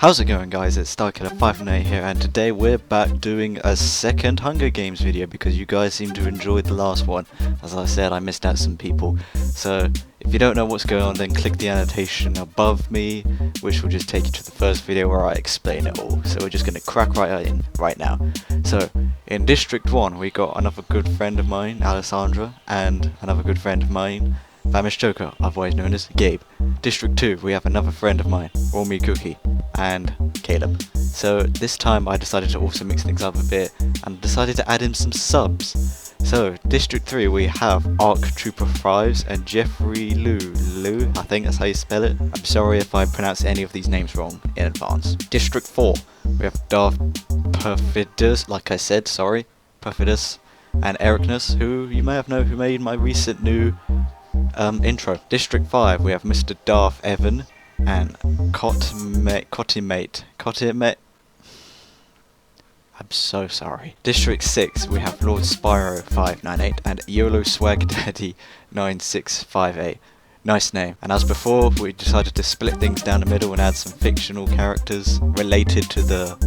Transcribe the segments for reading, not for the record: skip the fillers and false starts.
How's it going, guys? It's StarKiller598 here, and today we're back doing a second Hunger Games video because you guys seem to enjoy the last one. As I said, I missed out some people. So if you don't know what's going on, then click the annotation above me, which will just take you to the first video where I explain it all. So we're just going to crack right in right now. So in District 1 we got another good friend of mine, Sandra, and another good friend of mine, Famished Joker, otherwise known as Gabe. District 2 we have another friend of mine, Warmy Cookie, and Caleb. So this time I decided to also mix things up a bit and decided to add in some subs. So District 3 we have Arc Trooper 5s and Jeffrey Lou, I think that's how you spell it. I'm sorry if I pronounce any of these names wrong in advance. District 4 we have Darth Perfidus, like I said, sorry, Perfidus, and Ericness, who you may have known who made my recent new intro. District 5 we have Mr. Darth Evan and Cottimate. I'm so sorry. District 6 we have Lord Spyro 598 and YOLO Swag Daddy 9658. Nice name. And as before, we decided to split things down the middle and add some fictional characters related to the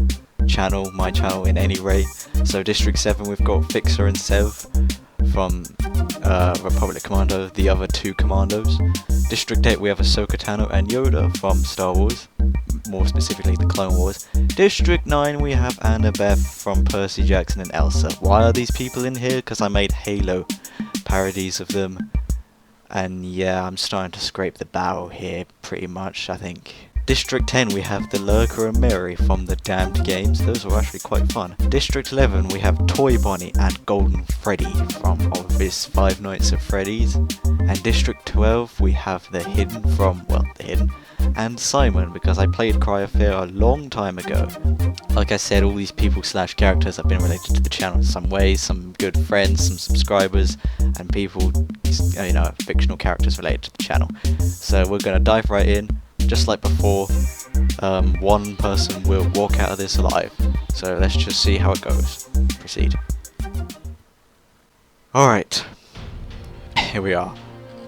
channel, my channel in any way. So District 7 we've got Fixer and Sev from Republic Commando, the other two commandos. District 8 we have Ahsoka Tano and Yoda from Star Wars, more specifically the Clone Wars. District 9 we have Annabeth from Percy Jackson and Elsa. Why are these people in here? Because I made Halo parodies of them, and yeah, I'm starting to scrape the barrel here pretty much, I think. District 10 we have the Lurker and Mary from the Damned games, those were actually quite fun. District 11 we have Toy Bonnie and Golden Freddy from Obvious Five Nights at Freddy's. And District 12 we have the Hidden from, well, the Hidden, and Simon, because I played Cryofair a long time ago. Like I said, all these people slash characters have been related to the channel in some way, some good friends, some subscribers, and people, you know, fictional characters related to the channel. So we're going to dive right in. Just like before, one person will walk out of this alive. So let's just see how it goes. Proceed. Alright, here we are.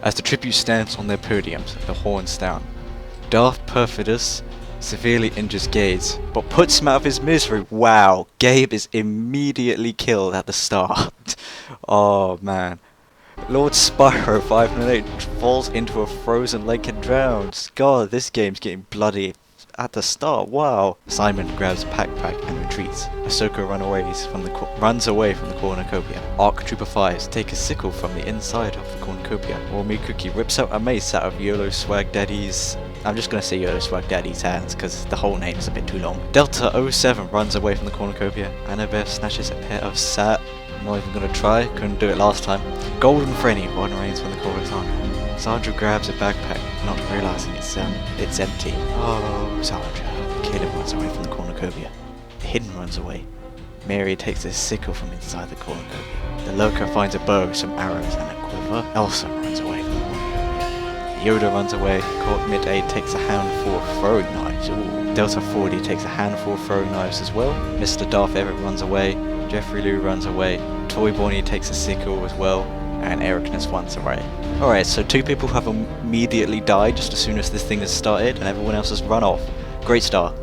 As the tribute stands on their podiums, the horns down, Darth Perfidus severely injures Gabe, but puts him out of his misery. Wow, Gabe is immediately killed at the start. Oh man. Lord Spyro 598 falls into a frozen lake and drowns. God, this game's getting bloody at the start. Wow. Simon grabs a backpack and retreats. Ahsoka runs away from the cornucopia. Arc Trooper 5s take a sickle from the inside of the cornucopia. Warmy Cookie rips out a mace out of YOLO Swag Daddy's, I'm just gonna say YOLO Swag Daddy's hands because the whole name is a bit too long. Delta 07 runs away from the cornucopia. Annabeth snatches a pair of I'm not even gonna try, couldn't do it last time. Golden Freddy reigns from the corner. Sandra grabs a backpack, not realizing it's empty. Oh, Sandra. Caleb runs away from the cornucopia. The Hidden runs away. Mary takes a sickle from inside the cornucopia. The Lurker finds a bow, some arrows, and a quiver. Elsa runs away from the cornucopia. Yoda runs away. Court Mid-8 takes a handful of throwing knives. Ooh. Delta 40 takes a handful of throwing knives as well. Mr. Darth Everett runs away. Jeffrey Lou runs away, Toy Bonnie takes a sickle as well, and Ericness runs away. Alright, so two people have immediately died just as soon as this thing has started, and everyone else has run off. Great start.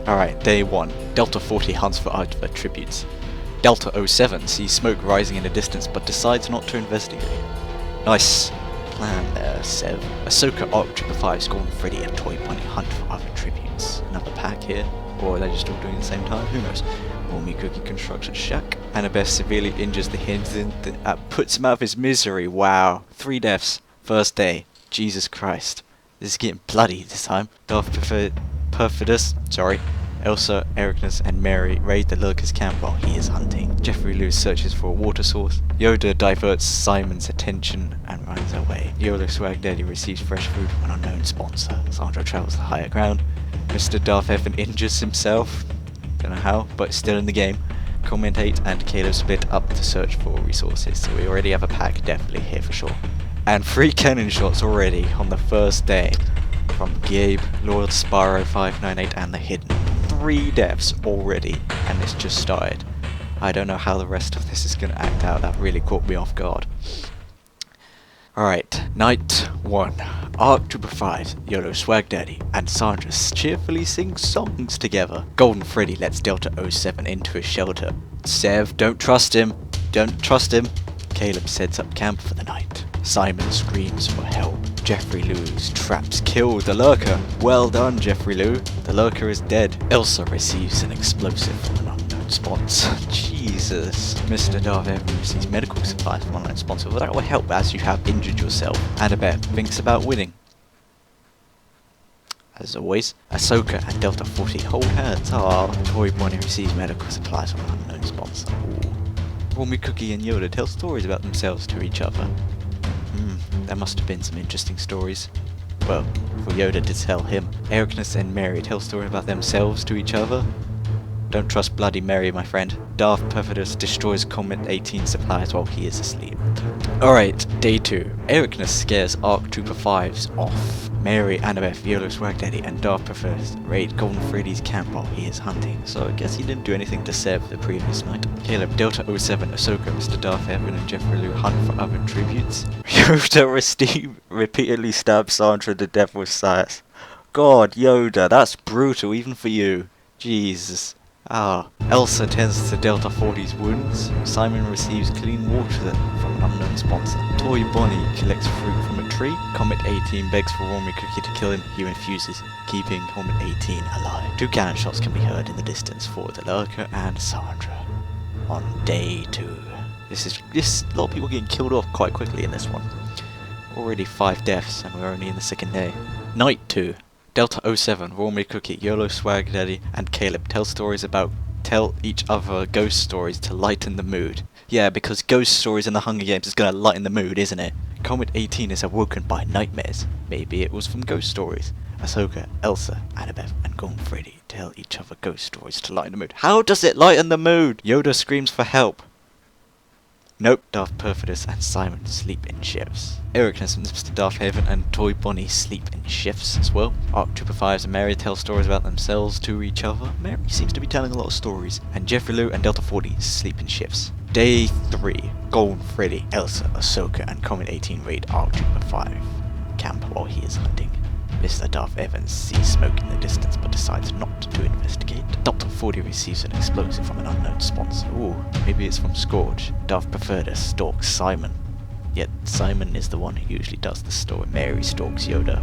Alright, day 1. Delta 40 hunts for other tributes. Delta 07 sees smoke rising in the distance but decides not to investigate. Nice plan there, Sev. Ahsoka, Arc Trooper 5, Golden Freddy, and Toy Bonnie hunt for other tributes. Another pack here, or are they just all doing it at the same time? Who knows? Warmy Cookie constructs a shack. Annabeth severely injures the Hidden, puts him out of his misery. Wow. 3 deaths. First day. Jesus Christ. This is getting bloody this time. Darth Perfidus, Elsa, Ericness, and Mary raid the Lurker's camp while he is hunting. Jeffrey Lou searches for a water source. Yoda diverts Simon's attention and runs away. YOLO Swag Daddy receives fresh food from an unknown sponsor. Sandra travels the higher ground. Mr. Darth Evan injures himself. Don't know how, but still in the game. Commentate and Caleb split up to search for resources, so we already have a pack definitely here for sure. And 3 cannon shots already on the first day from Gabe, Lord Spyro 598 and the Hidden. 3 deaths already, and it's just started. I don't know how the rest of this is going to act out, that really caught me off guard. Alright, night 1. Arc Trooper 5, YOLO Swag Daddy, and Sandra cheerfully sing songs together. Golden Freddy lets Delta 07 into his shelter. Sev, don't trust him. Don't trust him. Caleb sets up camp for the night. Simon screams for help. Jeffrey Lou's traps kill the lurker. Well done, Jeffrey Lou. The lurker is dead. Elsa receives an explosive from an unknown sponsor. Jesus. Mr. Darth Evan receives medical supplies from an unknown sponsor. Well, that will help as you have injured yourself. Annabeth thinks about winning. As always, Ahsoka and Delta 40 hold hands. Toy Bonnie receives medical supplies from an unknown sponsor. Romy Cookie and Yoda tell stories about themselves to each other. There must have been some interesting stories. Well, for Yoda to tell him. Ericness and Mary tell stories about themselves to each other. Don't trust Bloody Mary, my friend. Darth Perfidious destroys Comet 18 supplies while he is asleep. Alright, day 2. Ericness scares Arc Trooper 5s off. Mary, Annabeth, YOLO Swag Daddy, and Darth Perfidious raid Golden Freddy's camp while he is hunting. So I guess he didn't do anything to Sev the previous night. Caleb, Delta 07, Ahsoka, Mr. Darth Evan, and Jeffrey Lou hunt for other tributes. Yoda repeatedly stabs Sandra to death with sais. God, Yoda, that's brutal even for you. Jesus. Elsa tends to Delta 40's wounds. Simon receives clean water from an unknown sponsor. Toy Bonnie collects fruit from a tree. Comet 18 begs for Romy Cookie to kill him. He refuses, keeping Comet 18 alive. 2 cannon shots can be heard in the distance for the lurker and Sandra. On day 2. A lot of people getting killed off quite quickly in this one. Already 5 deaths and we're only in the 2nd day. Night 2. Delta 07, Romy Cookie, YOLO Swag Daddy, and Caleb tell each other ghost stories to lighten the mood. Yeah, because ghost stories in the Hunger Games is gonna lighten the mood, isn't it? Comet 18 is awoken by nightmares. Maybe it was from ghost stories. Ahsoka, Elsa, Annabeth, and Golden Freddy tell each other ghost stories to lighten the mood. How does it lighten the mood? Yoda screams for help. Nope, Darth Perfidious and Simon sleep in shifts. Ericness and Mr. Darth Haven and Toy Bonnie sleep in shifts as well. Arc Trooper 5s and Mary tell stories about themselves to each other. Mary seems to be telling a lot of stories. And Jeffrey Lou and Delta 40 sleep in shifts. Day 3. Golden Freddy, Elsa, Ahsoka, and Comet 18 raid Arc Trooper 5 camp while he is hunting. Mr. Darth Evans sees smoke in the distance but decides not to investigate. Delta 40 receives an explosive from an unknown sponsor. Ooh, maybe it's from Scourge. Darth Perfidious stalks Simon. Yet Simon is the one who usually does the story. Mary stalks Yoda.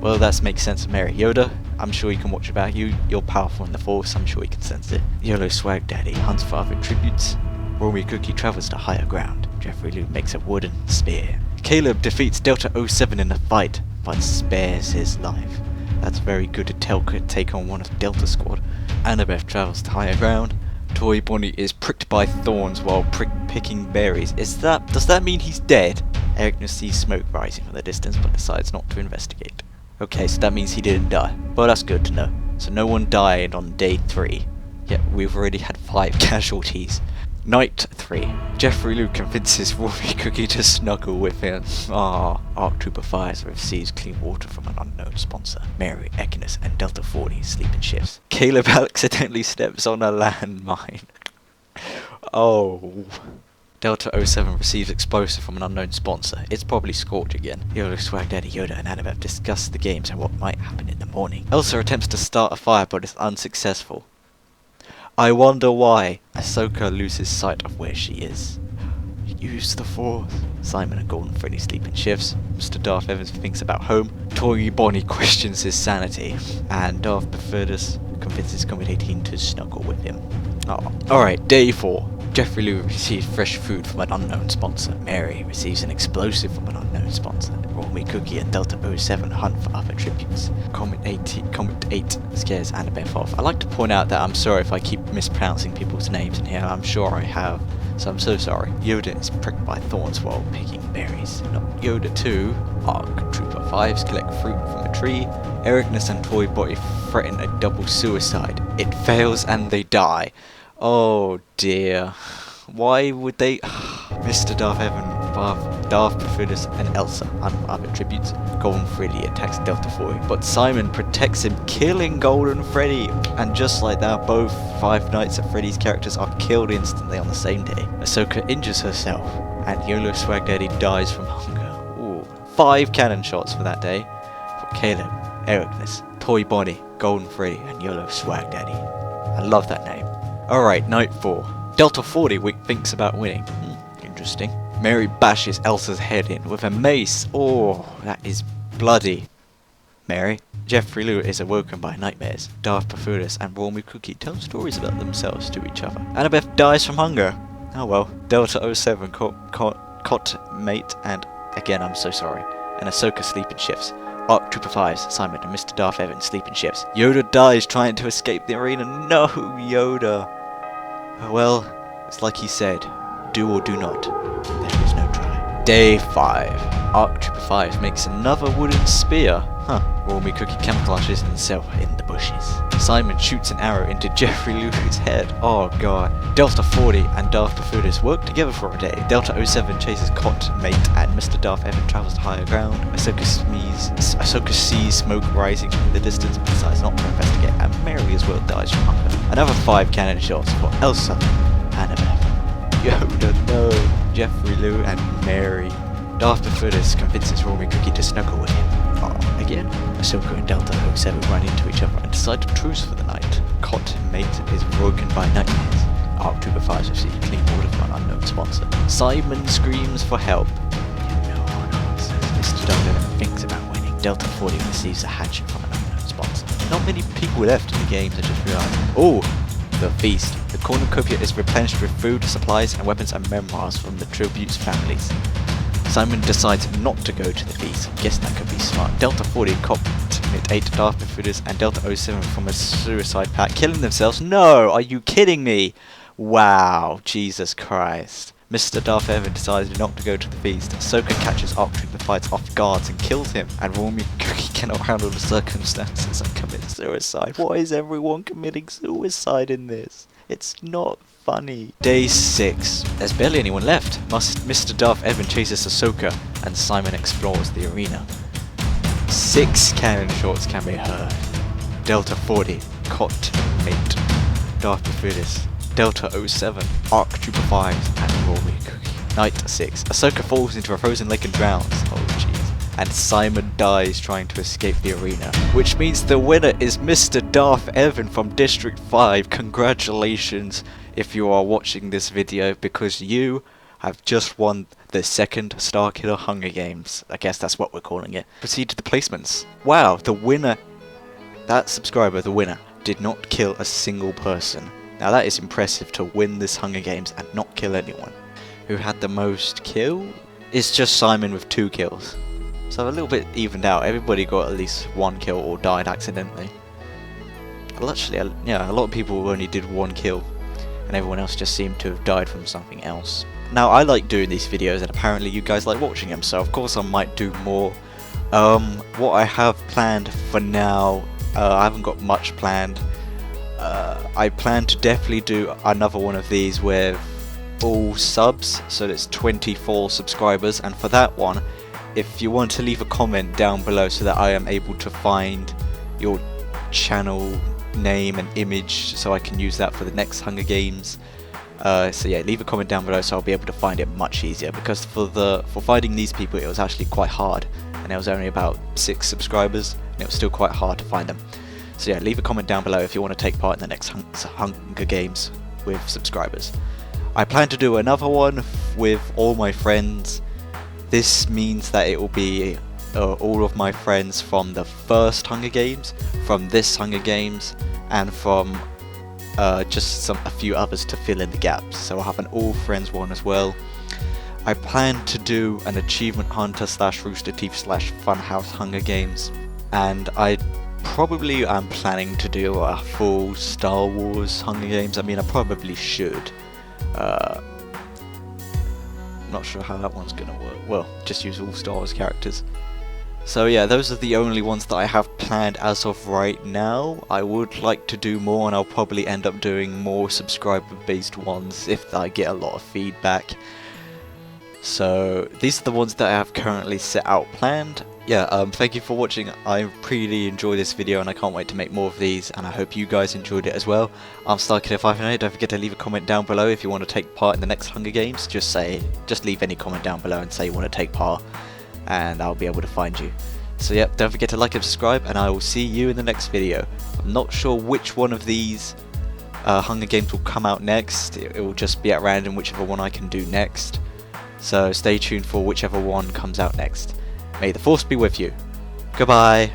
Well, that makes sense, Mary. Yoda, I'm sure you can watch about you. You're powerful in the Force, I'm sure you can sense it. YOLO Swag Daddy hunts for other tributes. Romy Cookie travels to higher ground. Jeffrey Lou makes a wooden spear. Caleb defeats Delta 07 in a fight, but spares his life. That's very good to take on one of Delta Squad. Annabeth travels to higher ground. Toy Bonnie is pricked by thorns while picking berries. Does that mean he's dead? Ericness sees smoke rising from the distance but decides not to investigate. Okay, so that means he didn't die. Well, that's good to know. So no one died on day 3. Yet we've already had 5 casualties. Night 3. Jeffrey Lou convinces Romy Cookie to snuggle with him. Arc Trooper 5 receives clean water from an unknown sponsor. Mary, Ekinus, and Delta 40 sleep in shifts. Caleb accidentally steps on a landmine. Delta 07 receives explosive from an unknown sponsor. It's probably Scorch again. YOLO Swag Daddy, Yoda, and Annabeth discuss the games and what might happen in the morning. Elsa attempts to start a fire but is unsuccessful. I wonder why. Ahsoka loses sight of where she is. Use the Force. Simon and Golden Freddy sleep in shifts. Mr. Darth Evans thinks about home. Toy Bonnie questions his sanity. And Darth Perfidious convinces Comet 18 to snuggle with him. Alright, day 4. Jeffrey Lou receives fresh food from an unknown sponsor. Mary receives an explosive from an unknown sponsor. Romy Cookie and Delta 07 hunt for other tributes. Comet 8 scares Annabeth off. I like to point out that I'm sorry if I keep mispronouncing people's names in here. I'm sure I have, so I'm so sorry. Yoda is pricked by thorns while picking berries. Not Yoda 2. Arc Trooper 5s collect fruit from a tree. Ericness and Toy Bonnie threaten a double suicide. It fails and they die. Oh dear. Why would they? Mr. Darth Evan, Darth Perfidious, and Elsa hunt for other tributes. Golden Freddy attacks Delta 40, but Simon protects him, killing Golden Freddy. And just like that, both Five Nights at Freddy's characters are killed instantly on the same day. Ahsoka injures herself, and YOLO Swag Daddy dies from hunger. Ooh, 5 cannon shots for that day for Caleb, Ericness, Toy Bonnie, Golden Freddy, and YOLO Swag Daddy. I love that name. Alright, night 4. Delta 40 thinks about winning. Interesting. Mary bashes Elsa's head in with a mace. Oh, that is bloody. Mary. Jeffrey Lou is awoken by nightmares. Darth Perfudus and Raw Cookie tell stories about themselves to each other. Annabeth dies from hunger. Oh well. Delta 07 cot mate and again I'm so sorry. And Ahsoka sleep in shifts. Arc Trooper 5's Simon and Mr. Darth Evans sleep in shifts. Yoda dies trying to escape the arena. No, Yoda. Well, it's like he said, do or do not. There is no try. Day 5. Arc Trooper 5 makes another wooden spear. Huh. Raw Cookie camouflages himself in the bushes. Simon shoots an arrow into Jeffrey Luke's head. Oh god. Delta 40 and Darth Perfudus work together for a day. Delta 07 chases Cot, Mate, and Mr. Darth Evan travels to higher ground. Ahsoka sees smoke rising in the distance but decides not to investigate, and Mary as well dies from hunger. Another 5 cannon shots for Elsa, Annabeth, Yoda, no, Jeffrey Lou, and Mary. Darth Perfudus convinces Raw Cookie to snuggle with him. Again, Ahsoka and Delta 07 run into each other and decide to truce for the night. Cot, Mate is broken by nightmares. Arc Trooper 5 receives a clean order from an unknown sponsor. Simon screams for help. No one answers. Mr. Darth Evan thinks about winning. Delta 40 receives a hatchet from an unknown sponsor. Not many people left in the games, I just realized. Oh! The feast. The cornucopia is replenished with food, supplies, and weapons and memoirs from the tribute's families. Simon decides not to go to the feast. Guess that could be smart. Delta 40 copped Mid 8 Darth Perfudus and Delta 07 from a suicide pact, killing themselves. No! Are you kidding me? Wow. Jesus Christ. Mr. Darth Evan decided not to go to the feast. Ahsoka catches Arc Trooper fights off guards and kills him. And Raw Cookie cannot handle the circumstances and commits suicide. Why is everyone committing suicide in this? It's not funny. Day 6. There's barely anyone left. Mr. Darth Evan chases Ahsoka and Simon explores the arena. 6 cannon shots can be heard. Delta 40, Cot, Mate, Darth Perfudus, Delta 07, Arc Trooper 5, and Raw Cookie. Night 6. Ahsoka falls into a frozen lake and drowns. Oh jeez. And Simon dies trying to escape the arena. Which means the winner is Mr. Darth Evan from District 5. Congratulations if you are watching this video, because you have just won the second Starkiller Hunger Games. I guess that's what we're calling it. Proceed to the placements. Wow, the winner, that subscriber, the winner, did not kill a single person. Now that is impressive, to win this Hunger Games and not kill anyone. Who had the most kill? It's just Simon with 2 kills. So a little bit evened out. Everybody got at least 1 kill or died accidentally. Well, actually, yeah, a lot of people only did 1 kill, and everyone else just seemed to have died from something else. Now, I like doing these videos, and apparently you guys like watching them, so of course I might do more. What I have planned for now, I haven't got much planned. I plan to definitely do another one of these with all subs, so that's 24 subscribers, and for that one, if you want to leave a comment down below so that I am able to find your channel name and image so I can use that for the next Hunger Games. So yeah, leave a comment down below so I'll be able to find it much easier, because for finding these people it was actually quite hard, and there was only about 6 subscribers and it was still quite hard to find them. So yeah, leave a comment down below if you want to take part in the next Hunger Games with subscribers. I plan to do another one with all my friends. This means that it will be all of my friends from the first Hunger Games, from this Hunger Games, and from just a few others to fill in the gaps. So I'll have an all friends one as well. I plan to do an Achievement Hunter / Rooster Teeth / Funhouse Hunger Games, and I probably am planning to do a full Star Wars Hunger Games. I mean, I probably should. Not sure how that one's gonna work. Well, just use all Star Wars characters. So yeah, those are the only ones that I have planned as of right now. I would like to do more, and I'll probably end up doing more subscriber based ones if I get a lot of feedback. So these are the ones that I have currently set out planned. Yeah, thank you for watching. I really enjoyed this video and I can't wait to make more of these, and I hope you guys enjoyed it as well. I'm Starkiller598. Don't forget to leave a comment down below if you want to take part in the next Hunger Games. Just leave any comment down below and say you want to take part, and I'll be able to find you. So yep, don't forget to like and subscribe, and I will see you in the next video. I'm not sure which one of these Hunger Games will come out next. It will just be at random whichever one I can do next. So stay tuned for whichever one comes out next. May the force be with you. Goodbye.